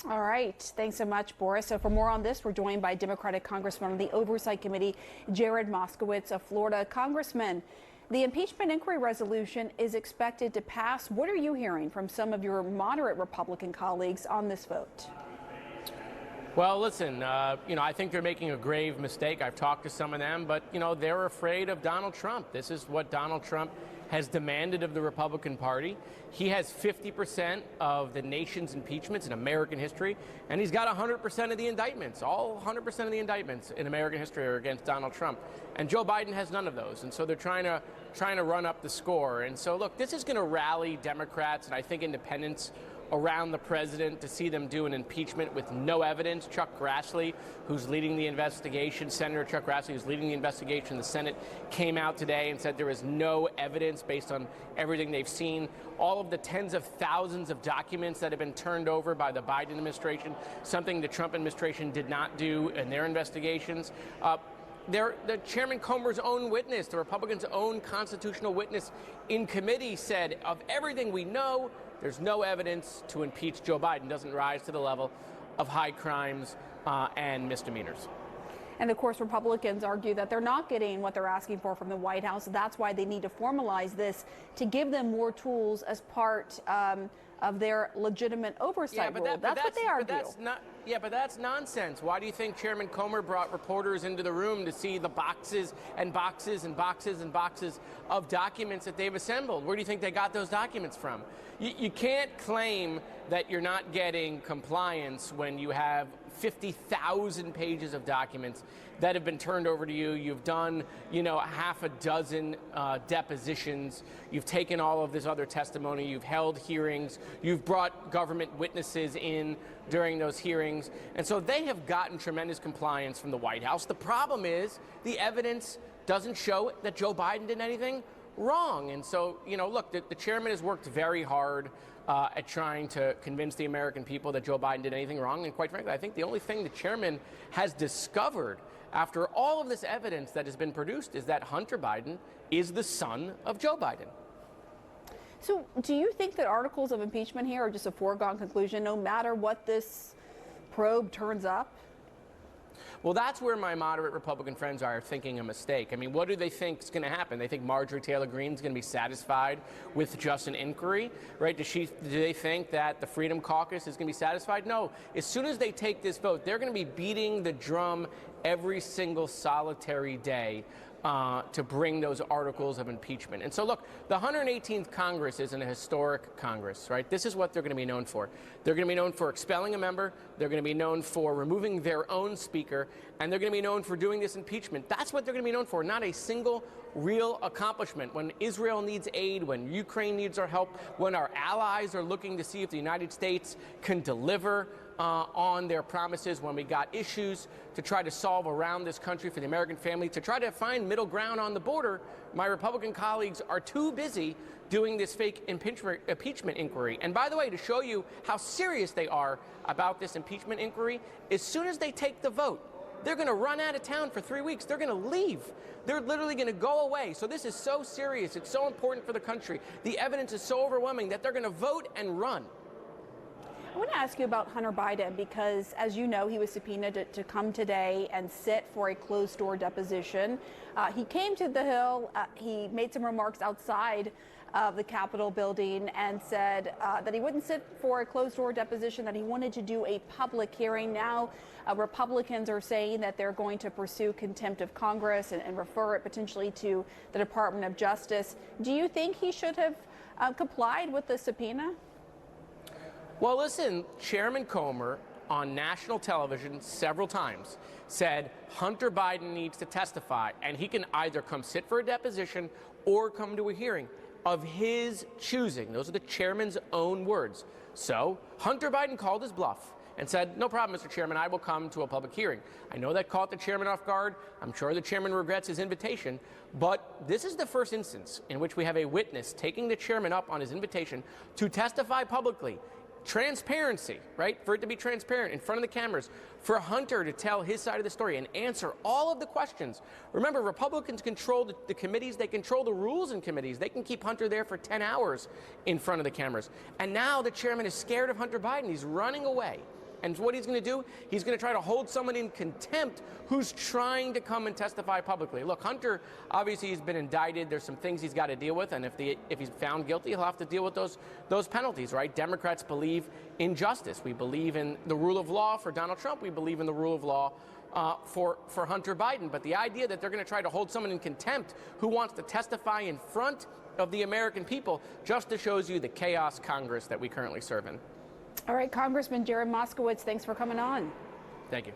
All right. Thanks so much, Boris. So for more on this, we're joined by Democratic Congressman on the Oversight Committee, Jared Moskowitz of Florida. Congressman, the impeachment inquiry resolution is expected to pass. What are you hearing from some of your moderate Republican colleagues on this vote? Well, listen, I think they're making a grave mistake. I've talked to some of them, but, they're afraid of Donald Trump. This is what Donald Trump has demanded of the Republican Party. He has 50% of the nation's impeachments in American history, and he's got 100% of the indictments. All 100% of the indictments in American history are against Donald Trump. And Joe Biden has none of those. And so they're trying to run up the score. And so, look, this is going to rally Democrats and I think independents around the president to see them do an impeachment with no evidence. Chuck Grassley, who's leading the investigation, Senator Chuck Grassley, who's leading the investigation in the Senate, came out today and said there is no evidence based on everything they've seen. All of the tens of thousands of documents that have been turned over by the Biden administration, something the Trump administration did not do in their investigations. The Chairman Comer's own witness, the Republicans' own constitutional witness in committee said, of everything we know, there's no evidence to impeach Joe Biden. Doesn't rise to the level of high crimes and misdemeanors. And of course, Republicans argue that they're not getting what they're asking for from the White House. That's why they need to formalize this to give them more tools as part of their legitimate oversight rule. That's what they argue. But that's nonsense. Why do you think Chairman Comer brought reporters into the room to see the boxes and boxes and boxes and boxes of documents that they've assembled? Where do you think they got those documents from? You can't claim that you're not getting compliance when you have 50,000 pages of documents that have been turned over to you. You've done, half a dozen depositions. You've taken all of this other testimony. You've held hearings. You've brought government witnesses in during those hearings. And so they have gotten tremendous compliance from the White House. The problem is the evidence doesn't show that Joe Biden did anything wrong. And so, look, the chairman has worked very hard at trying to convince the American people that Joe Biden did anything wrong. And quite frankly, I think the only thing the chairman has discovered after all of this evidence that has been produced is that Hunter Biden is the son of Joe Biden. So do you think that articles of impeachment here are just a foregone conclusion no matter what this probe turns up? Well, that's where my moderate Republican friends are thinking a mistake. I mean, what do they think is going to happen? They think Marjorie Taylor Greene is going to be satisfied with just an inquiry, right? Do they think that the Freedom Caucus is going to be satisfied? No. As soon as they take this vote, they're going to be beating the drum every single solitary day to bring those articles of impeachment. And so, look, the 118th Congress is an historic Congress, right? This is what they're going to be known for. They're going to be known for expelling a member. They're going to be known for removing their own speaker. And they're going to be known for doing this impeachment. That's what they're going to be known for, not a single real accomplishment. When Israel needs aid, when Ukraine needs our help, when our allies are looking to see if the United States can deliver on their promises, when we got issues to try to solve around this country for the American family, to try to find middle ground on the border, my Republican colleagues are too busy doing this fake impeachment inquiry. And by the way, to show you how serious they are about this impeachment inquiry, as soon as they take the vote, they're going to run out of town for 3 weeks. They're going to leave. They're literally going to go away. So this is so serious. It's so important for the country. The evidence is so overwhelming that they're going to vote and run. I want to ask you about Hunter Biden because, as you know, he was subpoenaed to come today and sit for a closed-door deposition. He came to the Hill. He made some remarks outside of the Capitol building and said that he wouldn't sit for a closed-door deposition, that he wanted to do a public hearing. Now, Republicans are saying that they're going to pursue contempt of Congress and refer it potentially to the Department of Justice. Do you think he should have complied with the subpoena? Well, listen, Chairman Comer on national television several times said Hunter Biden needs to testify, and he can either come sit for a deposition or come to a hearing of his choosing. Those are the chairman's own words. So Hunter Biden called his bluff and said, no problem, Mr. Chairman, I will come to a public hearing. I know that caught the chairman off guard. I'm sure the chairman regrets his invitation, but this is the first instance in which we have a witness taking the chairman up on his invitation to testify publicly. Transparency, right? For it to be transparent in front of the cameras, for Hunter to tell his side of the story and answer all of the questions. Remember, Republicans control the committees. They control the rules in committees. They can keep Hunter there for 10 hours in front of the cameras. And now the chairman is scared of Hunter Biden. He's running away. And what he's going to do, he's going to try to hold someone in contempt who's trying to come and testify publicly. Look, Hunter, obviously he's been indicted. There's some things he's got to deal with, and if he's found guilty, he'll have to deal with those penalties, right? Democrats believe in justice. We believe in the rule of law for Donald Trump. We believe in the rule of law for Hunter Biden. But the idea that they're going to try to hold someone in contempt who wants to testify in front of the American people just shows you the chaos Congress that we currently serve in. All right, Congressman Jared Moskowitz, thanks for coming on. Thank you.